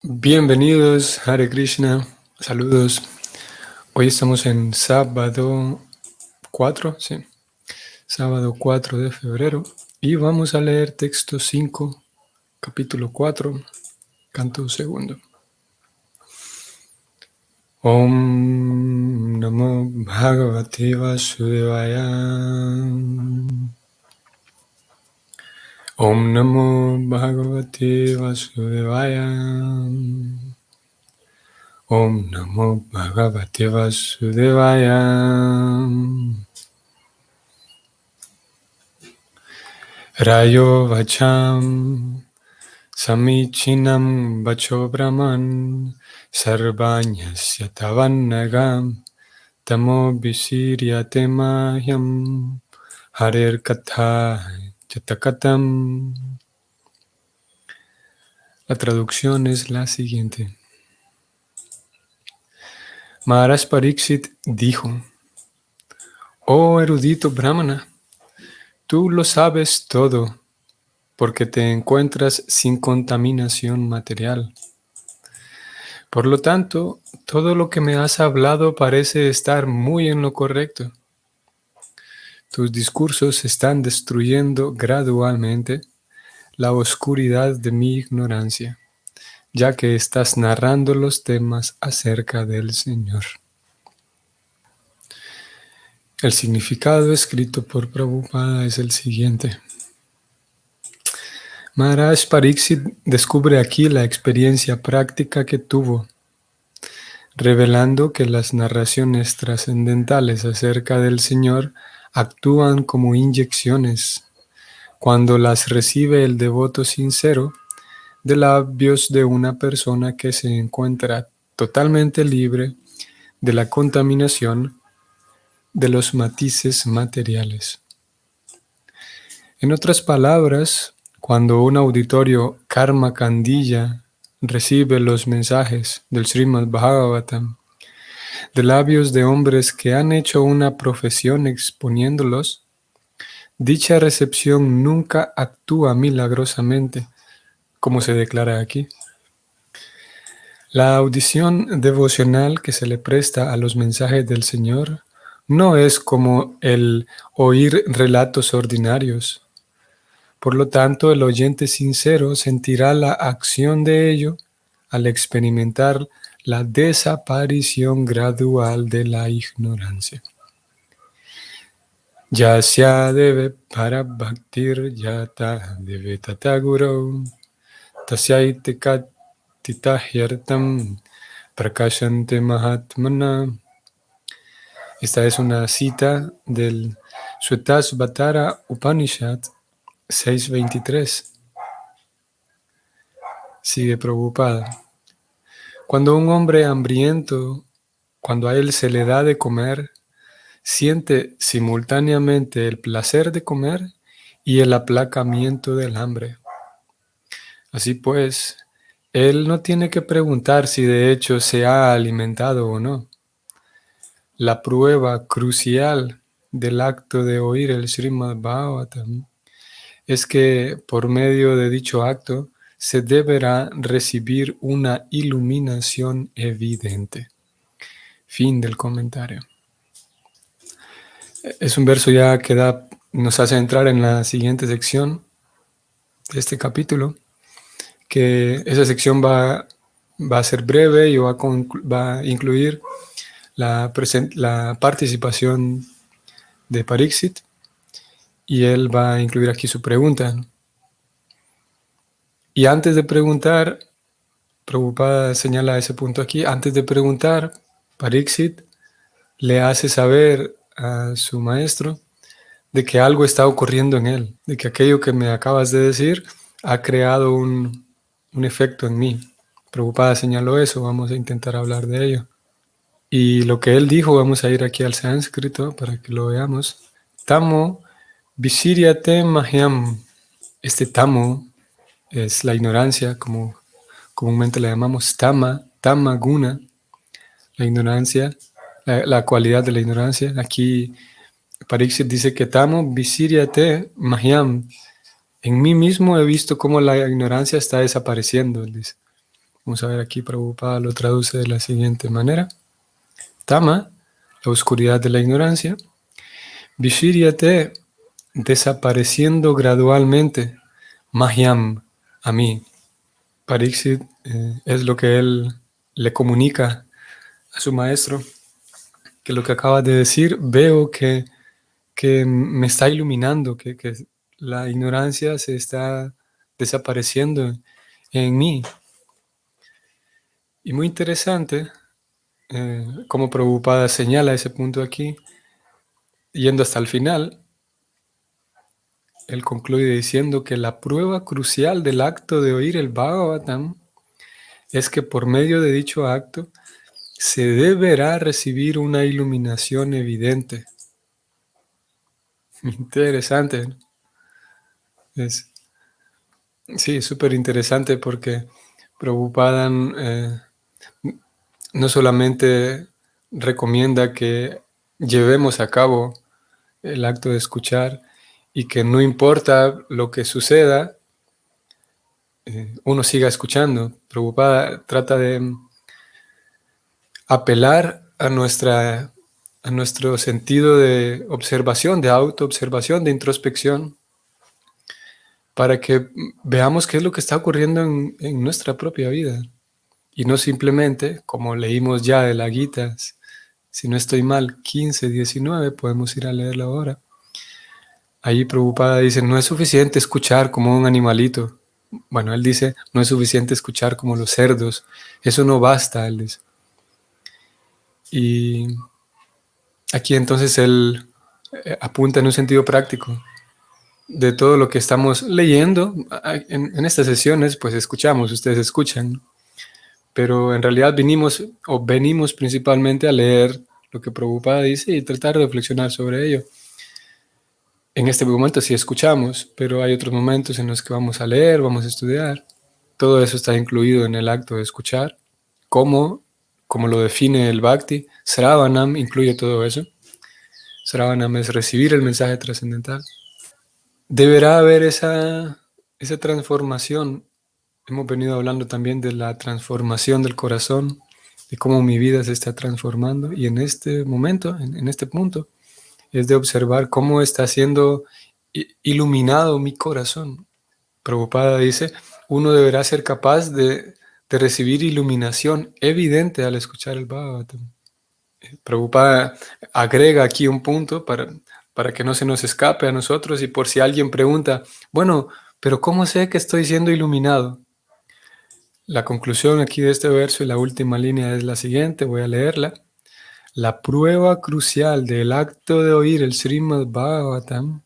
Bienvenidos, Hare Krishna, saludos. Hoy estamos en sábado 4, sí, sábado 4 de febrero y vamos a leer texto 5, capítulo 4, canto segundo. Om Namo Bhagavate Vasudevaya. Om Namo Bhagavate Vasudevaya. Om Namo Bhagavate Vasudevaya. Rayo Vacham Samichinam Vacho Brahman Sarvanyasya Tavannagam Tamo Visiryate Mahyam Harer Katha Chatakatam. La traducción es la siguiente. Maharaj Pariksit dijo: Oh erudito Brahmana, tú lo sabes todo, porque te encuentras sin contaminación material. Por lo tanto, todo lo que me has hablado parece estar muy en lo correcto. Tus discursos están destruyendo gradualmente la oscuridad de mi ignorancia, ya que estás narrando los temas acerca del Señor. El significado escrito por Prabhupada es el siguiente. Maharaj Pariksit descubre aquí la experiencia práctica que tuvo, revelando que las narraciones trascendentales acerca del Señor actúan como inyecciones cuando las recibe el devoto sincero de labios de una persona que se encuentra totalmente libre de la contaminación de los matices materiales. En otras palabras, cuando un auditorio Karma Kandilla recibe los mensajes del Srimad Bhagavatam de labios de hombres que han hecho una profesión exponiéndolos, dicha recepción nunca actúa milagrosamente, como se declara aquí. La audición devocional que se le presta a los mensajes del Señor no es como el oír relatos ordinarios. Por lo tanto, el oyente sincero sentirá la acción de ello al experimentar la desaparición gradual de la ignorancia. Yasya deve para bhaktir yata deve tataguro tasyaite katitahyartam prakashante mahatmana. Esta es una cita del Swetasvatara Upanishad 6.23. Sigue Prabhupada. Cuando un hombre hambriento, cuando a él se le da de comer, siente simultáneamente el placer de comer y el aplacamiento del hambre. Así pues, él no tiene que preguntar si de hecho se ha alimentado o no. La prueba crucial del acto de oír el Srimad Bhagavatam es que por medio de dicho acto se deberá recibir una iluminación evidente. Fin del comentario. Es un verso ya que nos hace entrar en la siguiente sección de este capítulo, que esa sección va a ser breve y va a incluir la participación de Pariksit, y él va a incluir aquí su pregunta. Y antes de preguntar, Prabhupada señala ese punto aquí, antes de preguntar, Pariksit le hace saber a su maestro de que algo está ocurriendo en él, de que aquello que me acabas de decir ha creado un efecto en mí. Prabhupada señaló eso, vamos a intentar hablar de ello. Y lo que él dijo, vamos a ir aquí al sánscrito para que lo veamos. Tamo visiryate mahyam. Este tamo es la ignorancia, como comúnmente le llamamos tama guna, la ignorancia, la cualidad de la ignorancia. Aquí Pariksit dice que tamo visiryate mahyam. En mí mismo he visto cómo la ignorancia está desapareciendo, dice. Vamos a ver aquí, Prabhupada lo traduce de la siguiente manera. Tama, la oscuridad de la ignorancia. Vishiryate, desapareciendo gradualmente. Mahyam, a mí. Pariksit es lo que él le comunica a su maestro, que lo que acaba de decir, veo que me está iluminando, que la ignorancia se está desapareciendo en mí. Y muy interesante, como Prabhupada señala ese punto aquí, yendo hasta el final, él concluye diciendo que la prueba crucial del acto de oír el Bhagavatam es que por medio de dicho acto se deberá recibir una iluminación evidente. Interesante, ¿no? Sí, es súper interesante porque Prabhupada no solamente recomienda que llevemos a cabo el acto de escuchar y que no importa lo que suceda, uno siga escuchando. Prabhupada trata de apelar a nuestro sentido de observación, de autoobservación, de introspección, para que veamos qué es lo que está ocurriendo en nuestra propia vida. Y no simplemente, como leímos ya de la Gita, si no estoy mal, 15-19, podemos ir a leerlo ahora. Ahí Prabhupada dice, no es suficiente escuchar como un animalito. Bueno, él dice, no es suficiente escuchar como los cerdos. Eso no basta, él dice. Y aquí entonces él apunta en un sentido práctico de todo lo que estamos leyendo. En estas sesiones, pues escuchamos, ustedes escuchan, pero en realidad venimos principalmente a leer lo que Prabhupada dice y tratar de reflexionar sobre ello. En este momento sí escuchamos, pero hay otros momentos en los que vamos a leer, vamos a estudiar. Todo eso está incluido en el acto de escuchar. Como lo define el Bhakti, Sravanam incluye todo eso. Sravanam es recibir el mensaje trascendental. Deberá haber esa transformación. Hemos venido hablando también de la transformación del corazón, de cómo mi vida se está transformando. Y en este momento, en este punto, es de observar cómo está siendo iluminado mi corazón. Prabhupada dice, uno deberá ser capaz de recibir iluminación evidente al escuchar el Bhagavatam. Prabhupada agrega aquí un punto para que no se nos escape a nosotros y por si alguien pregunta, bueno, pero ¿cómo sé que estoy siendo iluminado? La conclusión aquí de este verso y la última línea es la siguiente, voy a leerla. La prueba crucial del acto de oír el Srimad Bhagavatam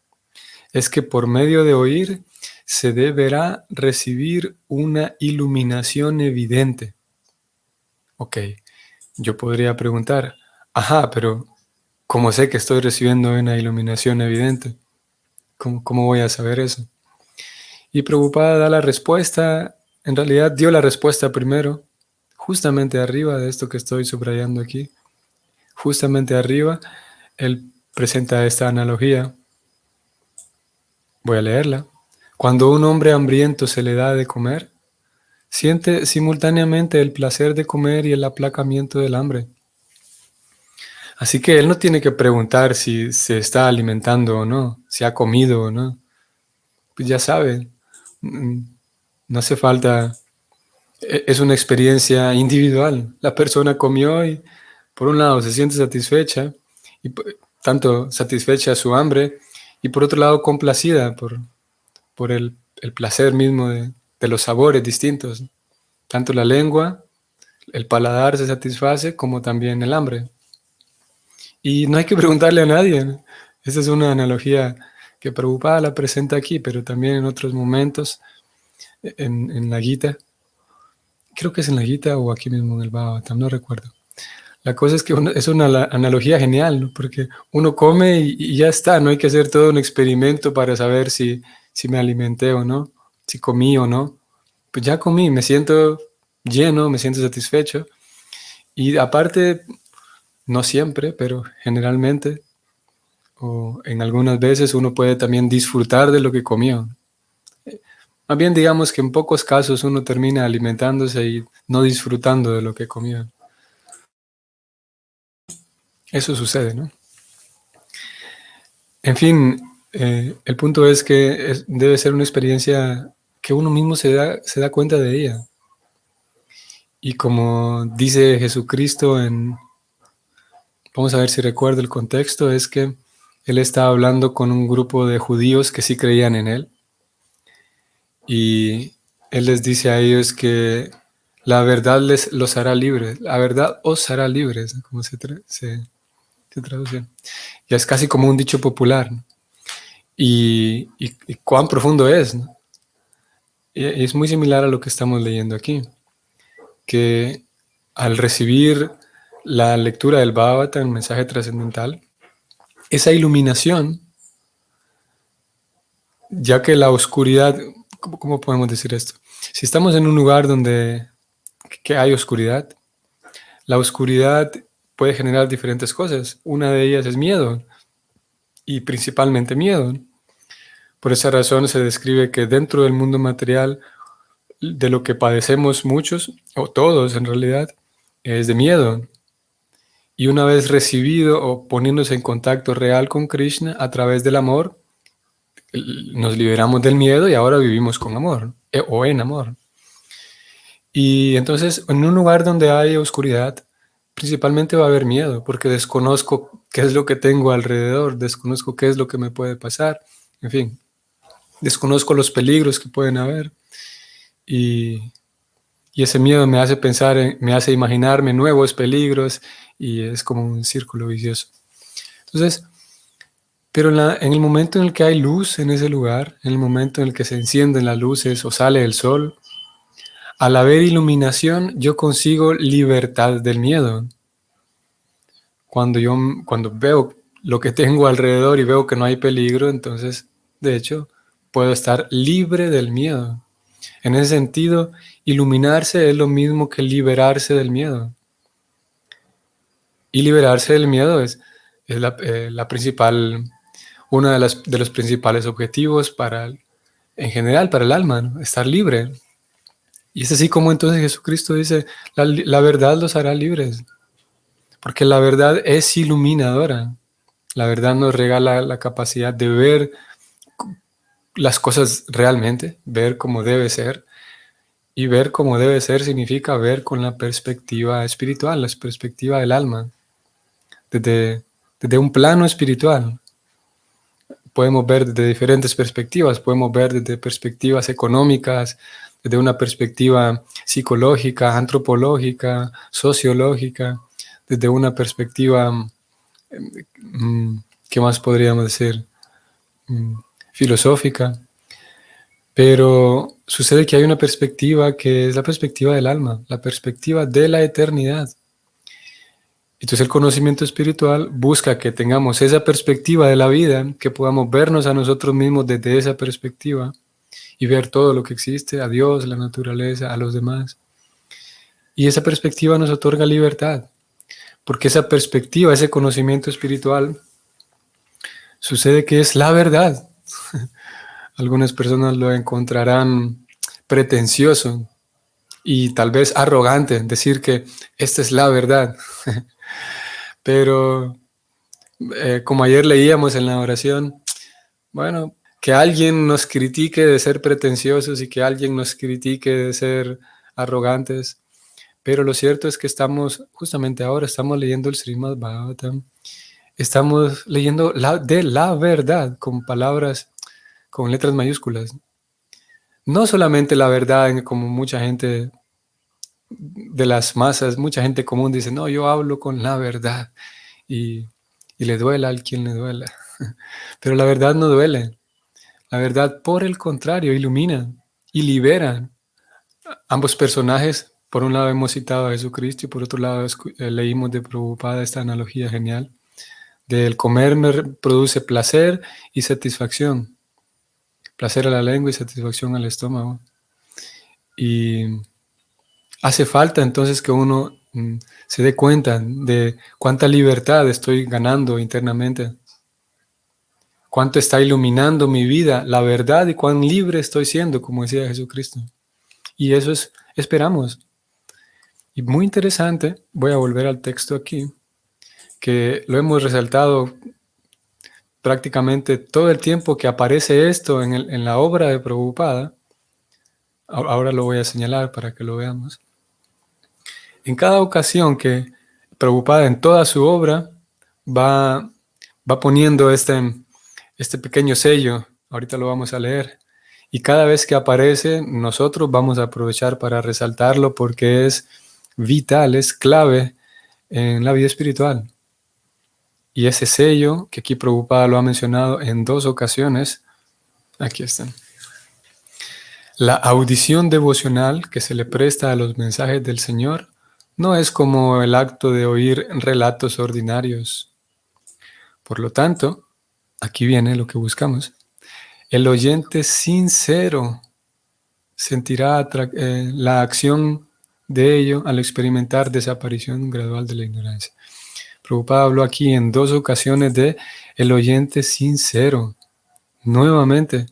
es que por medio de oír se deberá recibir una iluminación evidente. Ok, yo podría preguntar, ajá, pero ¿cómo sé que estoy recibiendo una iluminación evidente? ¿Cómo voy a saber eso? Y Prabhupada da la respuesta, en realidad dio la respuesta primero, justamente arriba de esto que estoy subrayando aquí. Justamente arriba, él presenta esta analogía. Voy a leerla. Cuando a un hombre hambriento se le da de comer, siente simultáneamente el placer de comer y el aplacamiento del hambre. Así que él no tiene que preguntar si se está alimentando o no, si ha comido o no. Pues ya sabe, no hace falta, es una experiencia individual. La persona comió y por un lado se siente satisfecha, y tanto satisfecha su hambre, y por otro lado complacida por el placer mismo de los sabores distintos. Tanto la lengua, el paladar se satisface como también el hambre. Y no hay que preguntarle a nadie, ¿no? Esta es una analogía que Prabhupada la presenta aquí, pero también en otros momentos en la Gita. Creo que es en la Gita o aquí mismo en el Bhagavatam, no recuerdo. La cosa es que es una analogía genial, ¿no? Porque uno come y ya está, no hay que hacer todo un experimento para saber si me alimenté o no, si comí o no. Pues ya comí, me siento lleno, me siento satisfecho. Y aparte, no siempre, pero generalmente, o en algunas veces, uno puede también disfrutar de lo que comió. Más bien digamos que en pocos casos uno termina alimentándose y no disfrutando de lo que comió. Eso sucede, ¿no? En fin, el punto es que debe ser una experiencia que uno mismo se da cuenta de ella. Y como dice Jesucristo vamos a ver si recuerdo el contexto, es que él estaba hablando con un grupo de judíos que sí creían en él. Y él les dice a ellos que la verdad los hará libres, la verdad os hará libres, ¿no? Como se traduce. Ya es casi como un dicho popular, ¿no? Y cuán profundo es, ¿no? Y es muy similar a lo que estamos leyendo aquí, que al recibir la lectura del Bhagavatam, el mensaje trascendental, esa iluminación, ya que la oscuridad, ¿cómo podemos decir esto? Si estamos en un lugar donde que hay oscuridad, la oscuridad puede generar diferentes cosas. Una de ellas es miedo, y principalmente miedo. Por esa razón se describe que dentro del mundo material, de lo que padecemos muchos, o todos en realidad, es de miedo. Y una vez recibido o poniéndose en contacto real con Krishna a través del amor, nos liberamos del miedo y ahora vivimos con amor, o en amor. Y entonces, en un lugar donde hay oscuridad, principalmente va a haber miedo, porque desconozco qué es lo que tengo alrededor, desconozco qué es lo que me puede pasar, en fin, desconozco los peligros que pueden haber y, y ese miedo me hace pensar, me hace imaginarme nuevos peligros y es como un círculo vicioso. Entonces, pero en el momento en el que hay luz en ese lugar, en el momento en el que se encienden las luces o sale el sol, al haber iluminación, yo consigo libertad del miedo. Cuando veo lo que tengo alrededor y veo que no hay peligro, entonces, de hecho, puedo estar libre del miedo. En ese sentido, iluminarse es lo mismo que liberarse del miedo. Y liberarse del miedo es la principal, uno de los principales objetivos en general, para el alma, ¿no? Estar libre. Y es así como entonces Jesucristo dice, la verdad los hará libres. Porque la verdad es iluminadora. La verdad nos regala la capacidad de ver las cosas realmente, ver cómo debe ser. Y ver cómo debe ser significa ver con la perspectiva espiritual, la perspectiva del alma, desde un plano espiritual. Podemos ver desde diferentes perspectivas, podemos ver desde perspectivas económicas, desde una perspectiva psicológica, antropológica, sociológica, desde una perspectiva, ¿qué más podríamos decir? Filosófica. Pero sucede que hay una perspectiva que es la perspectiva del alma, la perspectiva de la eternidad. Entonces el conocimiento espiritual busca que tengamos esa perspectiva de la vida, que podamos vernos a nosotros mismos desde esa perspectiva y ver todo lo que existe, a Dios, la naturaleza, a los demás. Y esa perspectiva nos otorga libertad, porque esa perspectiva, ese conocimiento espiritual, sucede que es la verdad. Algunas personas lo encontrarán pretencioso y tal vez arrogante decir que esta es la verdad. Pero como ayer leíamos en la oración, bueno, que alguien nos critique de ser pretenciosos y que alguien nos critique de ser arrogantes, pero lo cierto es que justamente ahora estamos leyendo el Srimad Bhagavatam, estamos leyendo de la verdad con palabras, con letras mayúsculas. No solamente la verdad, como mucha gente de las masas, mucha gente común dice, no, yo hablo con la verdad y, y le duela al quien le duela. Pero la verdad no duele. La verdad, por el contrario, ilumina y libera. Ambos personajes, por un lado hemos citado a Jesucristo y por otro lado leímos de Prabhupada esta analogía genial. Del comer me produce placer y satisfacción. Placer a la lengua y satisfacción al estómago. Y hace falta entonces que uno se dé cuenta de cuánta libertad estoy ganando internamente cuánto está iluminando mi vida, la verdad, y cuán libre estoy siendo, como decía Jesucristo. Y eso esperamos. Y muy interesante, voy a volver al texto aquí, que lo hemos resaltado prácticamente todo el tiempo que aparece esto en la obra de Prabhupada. Ahora lo voy a señalar para que lo veamos. En cada ocasión que Prabhupada en toda su obra va poniendo este pequeño sello, ahorita lo vamos a leer, y cada vez que aparece nosotros vamos a aprovechar para resaltarlo porque es vital, es clave en la vida espiritual. Y ese sello, que aquí Prabhupada lo ha mencionado en 2 ocasiones, aquí están. La audición devocional que se le presta a los mensajes del Señor no es como el acto de oír relatos ordinarios. Por lo tanto, aquí viene lo que buscamos. El oyente sincero sentirá la acción de ello al experimentar desaparición gradual de la ignorancia. Prabhupada habló aquí en 2 ocasiones de el oyente sincero. Nuevamente,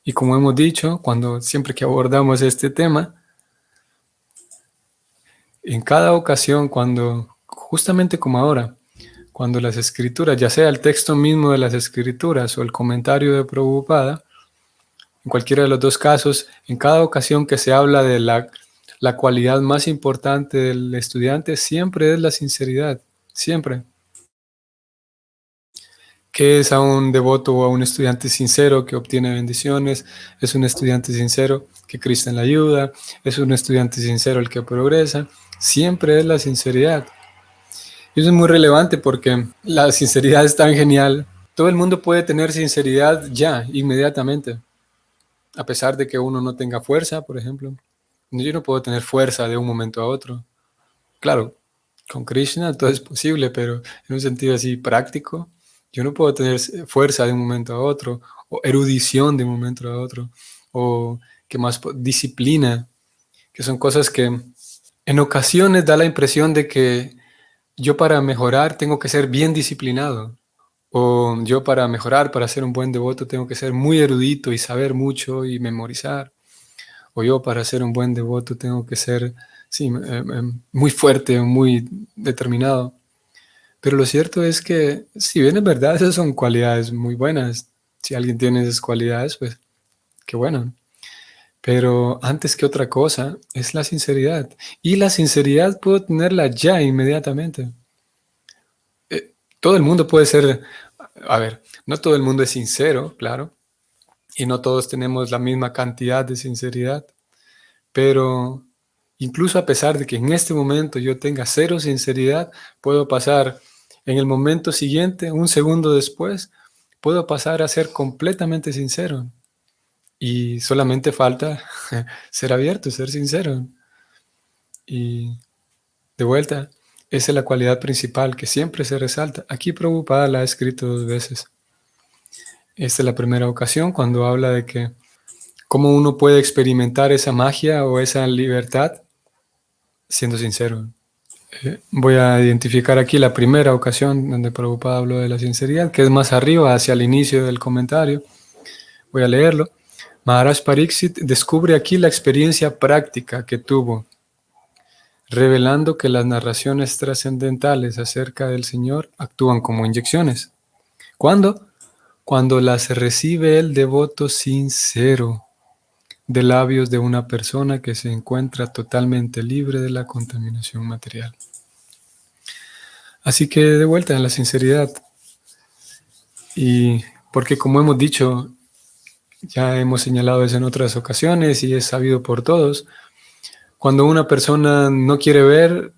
y como hemos dicho, siempre que abordamos este tema, en cada ocasión, justamente como ahora, cuando las escrituras, ya sea el texto mismo de las escrituras o el comentario de Prabhupada, en cualquiera de los 2 casos, en cada ocasión que se habla de la cualidad más importante del estudiante, siempre es la sinceridad, siempre. ¿Qué es a un devoto o a un estudiante sincero que obtiene bendiciones? Es un estudiante sincero que Krishna le ayuda, es un estudiante sincero el que progresa. Siempre es la sinceridad. Y eso es muy relevante porque la sinceridad es tan genial. Todo el mundo puede tener sinceridad ya, inmediatamente. A pesar de que uno no tenga fuerza, por ejemplo. Yo no puedo tener fuerza de un momento a otro. Claro, con Krishna todo es posible, pero en un sentido así práctico, yo no puedo tener fuerza de un momento a otro, o erudición de un momento a otro, o ¿qué más? Disciplina, que son cosas que en ocasiones da la impresión de que yo para mejorar tengo que ser bien disciplinado, o yo para mejorar, para ser un buen devoto, tengo que ser muy erudito y saber mucho y memorizar, o yo para ser un buen devoto tengo que ser muy fuerte, muy determinado. Pero lo cierto es que, si bien es verdad, esas son cualidades muy buenas. Si alguien tiene esas cualidades, pues qué bueno. Pero antes que otra cosa es la sinceridad. Y la sinceridad puedo tenerla ya inmediatamente. Todo el mundo puede ser, a ver, no todo el mundo es sincero, claro. Y no todos tenemos la misma cantidad de sinceridad. Pero incluso a pesar de que en este momento yo tenga 0 sinceridad, puedo pasar en el momento siguiente, un segundo después, puedo pasar a ser completamente sincero. Y solamente falta ser abierto, ser sincero. Y de vuelta, esa es la cualidad principal que siempre se resalta. Aquí Prabhupada la ha escrito 2 veces. Esta es la primera ocasión cuando habla de que cómo uno puede experimentar esa magia o esa libertad siendo sincero. Voy a identificar aquí la primera ocasión donde Prabhupada habló de la sinceridad, que es más arriba, hacia el inicio del comentario. Voy a leerlo. Maharaj Pariksit descubre aquí la experiencia práctica que tuvo, revelando que las narraciones trascendentales acerca del Señor actúan como inyecciones. ¿Cuándo? Cuando las recibe el devoto sincero de labios de una persona que se encuentra totalmente libre de la contaminación material. Así que de vuelta en la sinceridad. Y porque como hemos dicho, ya hemos señalado eso en otras ocasiones y es sabido por todos, cuando una persona no quiere ver,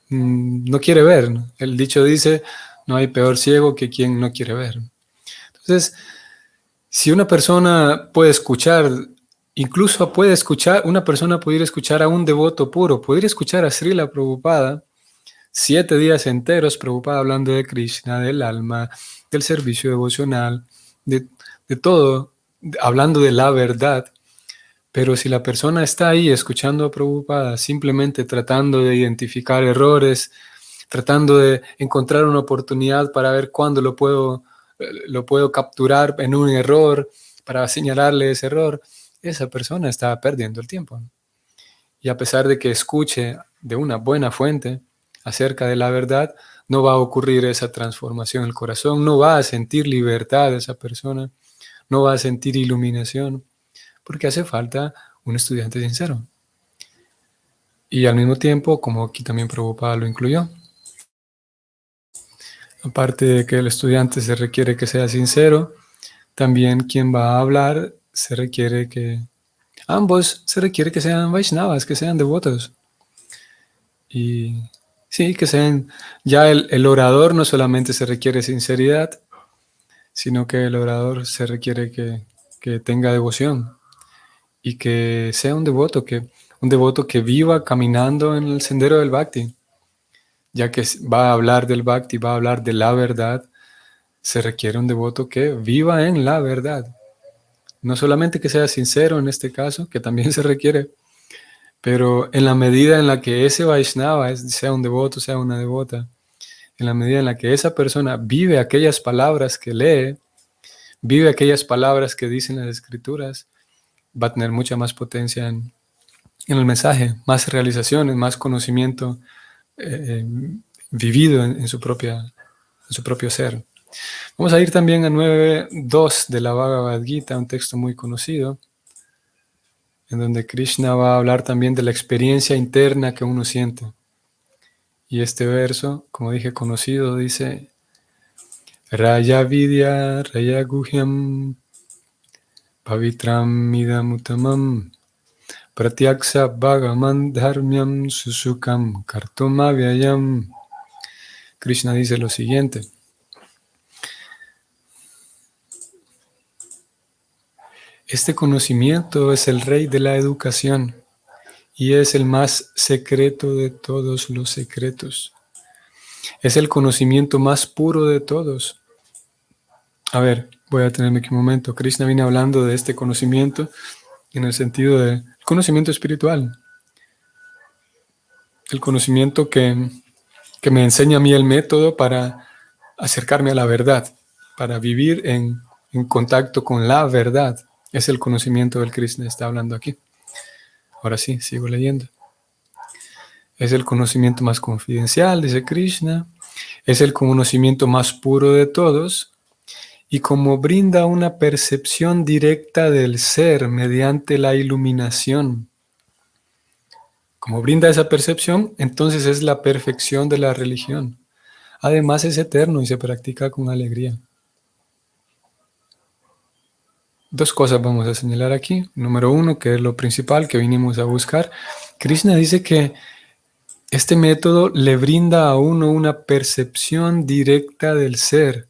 no quiere ver. El dicho dice, no hay peor ciego que quien no quiere ver. Entonces, si una persona puede escuchar, incluso puede escuchar, una persona pudiera escuchar a un devoto puro, pudiera escuchar a Srila Prabhupada 7 días enteros, Prabhupada hablando de Krishna, del alma, del servicio devocional, de todo, hablando de la verdad. Pero si la persona está ahí escuchando a Prabhupada, simplemente tratando de identificar errores, tratando de encontrar una oportunidad para ver cuándo lo puedo capturar en un error, para señalarle ese error, esa persona está perdiendo el tiempo. Y a pesar de que escuche de una buena fuente acerca de la verdad, no va a ocurrir esa transformación en el corazón, no va a sentir libertad esa persona, no va a sentir iluminación, porque hace falta un estudiante sincero. Y al mismo tiempo, como aquí también Prabhupada lo incluyó, aparte de que el estudiante se requiere que sea sincero, también quien va a hablar se requiere que sean Vaishnavas, que sean devotos. Y sí, que sean, ya el orador no solamente se requiere sinceridad, sino que el orador se requiere que tenga devoción y que sea un devoto que viva caminando en el sendero del Bhakti, ya que va a hablar del Bhakti, va a hablar de la verdad, se requiere un devoto que viva en la verdad. No solamente que sea sincero en este caso, que también se requiere, pero en la medida en la que ese Vaishnava sea un devoto, sea una devota, en la medida en la que esa persona vive aquellas palabras que lee, vive aquellas palabras que dicen las escrituras, va a tener mucha más potencia en el mensaje, más realizaciones, más conocimiento vivido en su propio ser. Vamos a ir también a 9.2 de la Bhagavad Gita, un texto muy conocido, en donde Krishna va a hablar también de la experiencia interna que uno siente. Y este verso, como dije, conocido, dice: Raya Vidya, Raya Guhyam, Pavitram Idam Uttamam, Pratyaksa Bhagavan Dharmyam Susukam Kartumavyayam. Krishna dice lo siguiente: este conocimiento es el rey de la educación y es el más secreto de todos los secretos. Es el conocimiento más puro de todos. A ver, voy a tenerme aquí un momento. Krishna viene hablando de este conocimiento en el sentido de conocimiento espiritual. El conocimiento que me enseña a mí el método para acercarme a la verdad, para vivir en contacto con la verdad. Es el conocimiento del Krishna está hablando aquí. Ahora sí, sigo leyendo. Es el conocimiento más confidencial, dice Krishna. Es el conocimiento más puro de todos. Y como brinda una percepción directa del ser mediante la iluminación. Como brinda esa percepción, entonces es la perfección de la religión. Además es eterno y se practica con alegría. Dos cosas vamos a señalar aquí. Número uno, que es lo principal que vinimos a buscar. Krishna dice que este método le brinda a uno una percepción directa del ser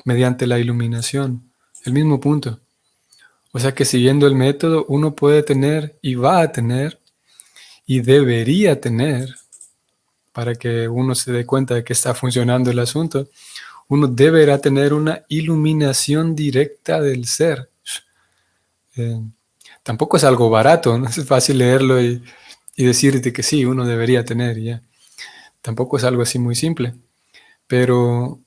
mediante la iluminación. El mismo punto. O sea que siguiendo el método uno puede tener y va a tener y debería tener, para que uno se dé cuenta de que está funcionando el asunto, uno deberá tener una iluminación directa del ser. Tampoco es algo barato, no es fácil leerlo y decirte que sí, uno debería tener. Ya. Tampoco es algo así muy simple, pero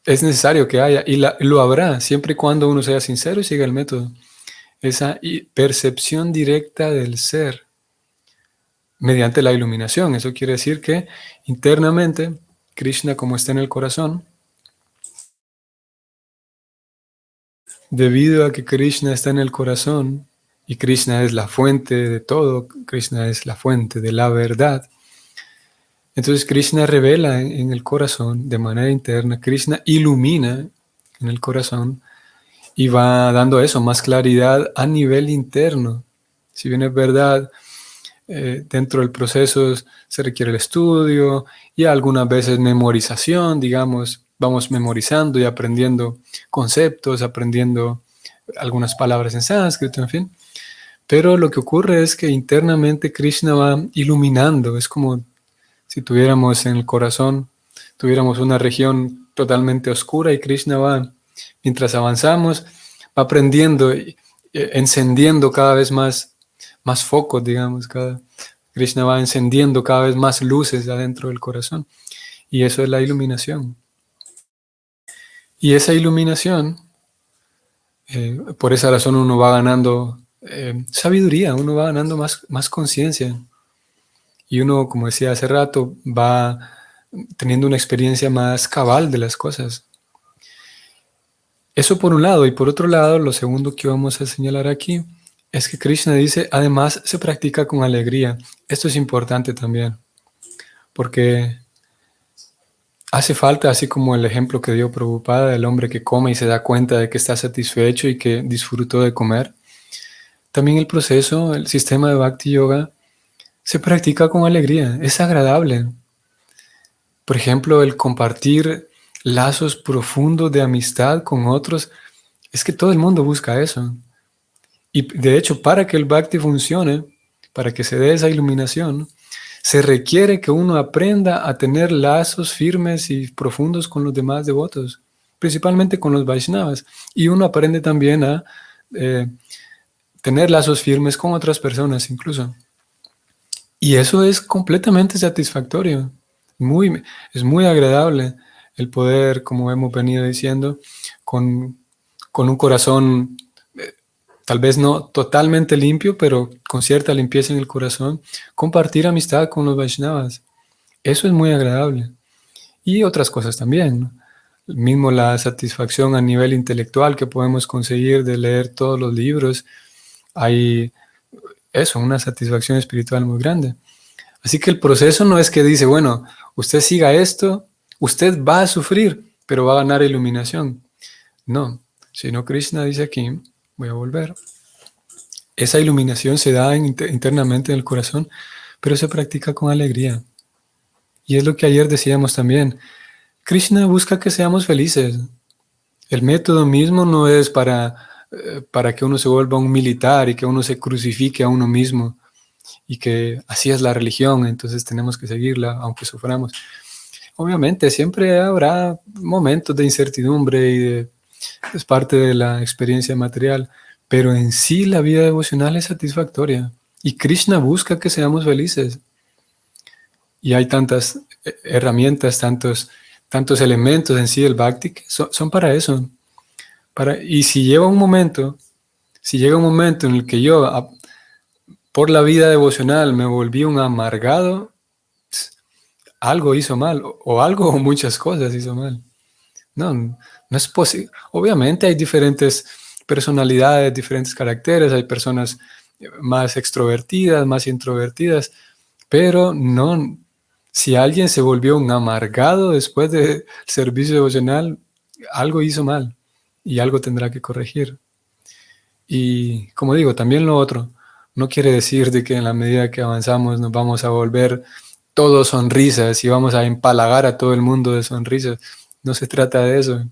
es necesario que haya, y lo habrá, siempre y cuando uno sea sincero y siga el método. Esa percepción directa del ser mediante la iluminación. Eso quiere decir que internamente Krishna, como está en el corazón, debido a que Krishna está en el corazón y Krishna es la fuente de todo, Krishna es la fuente de la verdad, entonces Krishna revela en el corazón de manera interna, Krishna ilumina en el corazón y va dando eso, más claridad a nivel interno. Si bien es verdad, dentro del proceso se requiere el estudio y algunas veces memorización, digamos, vamos memorizando y aprendiendo conceptos, aprendiendo algunas palabras en sánscrito, en fin. Pero lo que ocurre es que internamente Krishna va iluminando, es como si tuviéramos en el corazón, tuviéramos una región totalmente oscura y Krishna va, mientras avanzamos, va prendiendo, encendiendo cada vez más focos, digamos, Krishna va encendiendo cada vez más luces adentro del corazón. Y eso es la iluminación. Y esa iluminación, por esa razón uno va ganando sabiduría, uno va ganando más conciencia. Y uno, como decía hace rato, va teniendo una experiencia más cabal de las cosas. Eso por un lado. Y por otro lado, lo segundo que vamos a señalar aquí es que Krishna dice, además se practica con alegría. Esto es importante también, porque hace falta, así como el ejemplo que dio Prabhupada del hombre que come y se da cuenta de que está satisfecho y que disfrutó de comer, también el proceso, el sistema de Bhakti Yoga, se practica con alegría, es agradable. Por ejemplo, el compartir lazos profundos de amistad con otros, es que todo el mundo busca eso. Y de hecho, para que el Bhakti funcione, para que se dé esa iluminación, se requiere que uno aprenda a tener lazos firmes y profundos con los demás devotos, principalmente con los Vaishnavas. Y uno aprende también a eh, tener lazos firmes con otras personas incluso. Y eso es completamente satisfactorio. Es muy agradable el poder, como hemos venido diciendo, con un corazón tal vez no totalmente limpio, pero con cierta limpieza en el corazón, compartir amistad con los Vaishnavas. Eso es muy agradable. Y otras cosas también, ¿no? Mismo la satisfacción a nivel intelectual que podemos conseguir de leer todos los libros. Hay eso, una satisfacción espiritual muy grande. Así que el proceso no es que dice, bueno, usted siga esto, usted va a sufrir, pero va a ganar iluminación. No, sino Krishna dice aquí, voy a volver. Esa iluminación se da internamente en el corazón, pero se practica con alegría. Y es lo que ayer decíamos también. Krishna busca que seamos felices. El método mismo no es para que uno se vuelva un militar y que uno se crucifique a uno mismo y que así es la religión, entonces tenemos que seguirla aunque suframos. Obviamente siempre habrá momentos de incertidumbre y es parte de la experiencia material, pero en sí la vida devocional es satisfactoria y Krishna busca que seamos felices. Y hay tantas herramientas, tantos elementos en sí del Bhakti que son para eso. Y si llega un momento en el que yo, por la vida devocional, me volví un amargado, algo hizo mal, o algo o muchas cosas hizo mal. No es posible. Obviamente hay diferentes personalidades, diferentes caracteres, hay personas más extrovertidas, más introvertidas, pero no, si alguien se volvió un amargado después del servicio devocional, algo hizo mal y algo tendrá que corregir. Y como digo, también lo otro, no quiere decir de que en la medida que avanzamos nos vamos a volver todos sonrisas y vamos a empalagar a todo el mundo de sonrisas. No se trata de eso,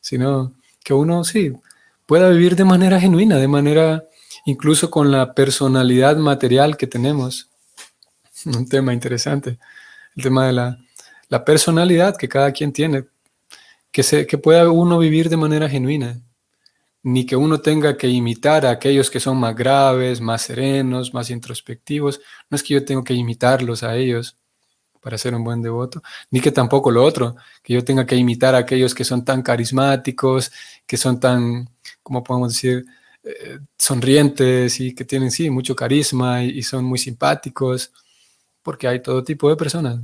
sino que uno sí pueda vivir de manera genuina, de manera incluso con la personalidad material que tenemos. Un tema interesante, el tema de la personalidad que cada quien tiene, que pueda uno vivir de manera genuina, ni que uno tenga que imitar a aquellos que son más graves, más serenos, más introspectivos. No es que yo tenga que imitarlos a ellos para ser un buen devoto, ni que tampoco lo otro, que yo tenga que imitar a aquellos que son tan carismáticos, que son tan, ¿cómo podemos decir?, sonrientes y que tienen, sí, mucho carisma y son muy simpáticos, porque hay todo tipo de personas.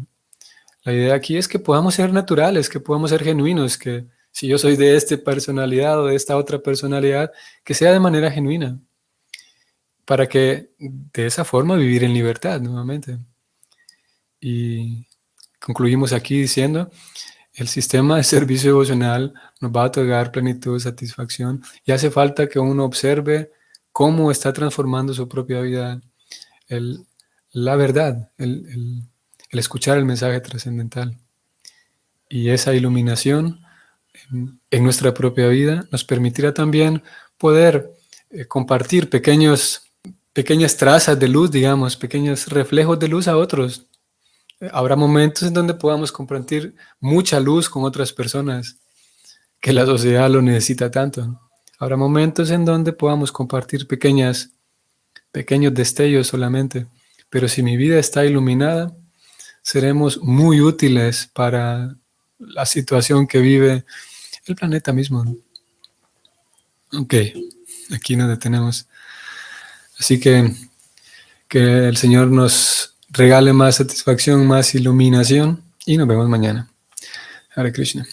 La idea aquí es que podamos ser naturales, que podamos ser genuinos, que si yo soy de esta personalidad o de esta otra personalidad, que sea de manera genuina, para que de esa forma vivir en libertad nuevamente. Y concluimos aquí diciendo, el sistema de servicio devocional nos va a otorgar plenitud, satisfacción, y hace falta que uno observe cómo está transformando su propia vida, la verdad, el escuchar el mensaje trascendental. Y esa iluminación en nuestra propia vida nos permitirá también poder compartir pequeñas trazas de luz, digamos, pequeños reflejos de luz a otros. Habrá momentos en donde podamos compartir mucha luz con otras personas, que la sociedad lo necesita tanto. Habrá momentos en donde podamos compartir pequeños destellos solamente, pero si mi vida está iluminada, seremos muy útiles para la situación que vive el planeta mismo, ¿no? Ok, aquí nos detenemos. Así que el Señor nos regale más satisfacción, más iluminación y nos vemos mañana. Hare Krishna.